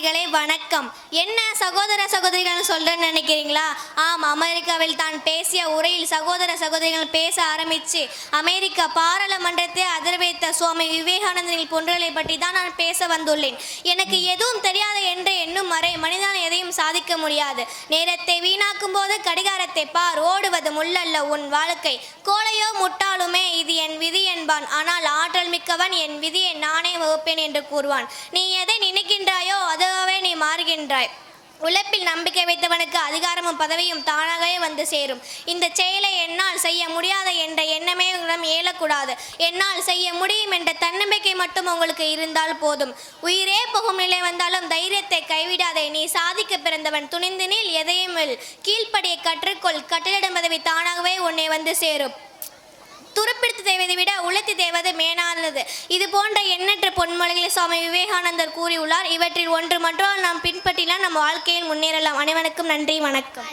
சகோதரிகளே வணக்கம். என்ன சகோதர சகோதரிகள் சொல்றேன்னு நினைக்கிறீங்களா? ஆம், அமெரிக்காவில் தான் பேசிய உரையில் சகோதர சகோதரிகள் பேச ஆரம்பித்து அமெரிக்க பாராளுமன்றத்தை அதிர வைத்த சுவாமி விவேகானந்தரின் பொன்றுகளை பற்றி தான் நான் பேச வந்துள்ளேன். எனக்கு எதுவும் தெரியாது என்று எண்ணும் வரை மனிதன் எதையும் சாதிக்க முடியாது. நேரத்தை வீணாக்கும் போது கடிகாரத்தை பார், ஓடுவது முள்ளல்ல உன் வாழ்க்கை. கோழையோ முட்டாளுமே இது என் விதி என்பான். ஆனால் ஆற்றல் மிக்கவன் என் விதியை நானே வகுப்பேன் என்று கூறுவான். நீ எதை நினைக்கின்றாயோ அதுவே நீ மாறுகின்றாய். உழைப்பில் நம்பிக்கை வைத்தவனுக்கு அதிகாரமும் பதவியும் தானாகவே வந்து சேரும். இந்த செயலை என்னால் செய்ய முடியாத என்ற எண்ணமே உங்களிடம் ஏலக்கூடாது. என்னால் செய்ய முடியும் என்ற தன்னம்பிக்கை மட்டும் உங்களுக்கு இருந்தால் போதும். உயிரே போகும் நிலை வந்தாலும் தைரியத்தை கைவிடாதே. நீ சாதிக்க பிறந்தவன். துணிந்து நில், எதையும் கீழ்ப்படியை கற்றுக்கொள். கட்டளிடும் பதவி தானாகவே உன்னை வந்து சேரும். துருப்பிடித்து தேவதை விட உழைத்து தேவது மேலானது. இது போன்ற எண்ணற்ற பொன்மொழிகளை சுவாமி விவேகானந்தர் கூறியுள்ளார். இவற்றில் ஒன்று மட்டும் நாம் பின்பற்றினால் நம் வாழ்க்கையில் முன்னேறலாம். அனைவருக்கும் நன்றி, வணக்கம்.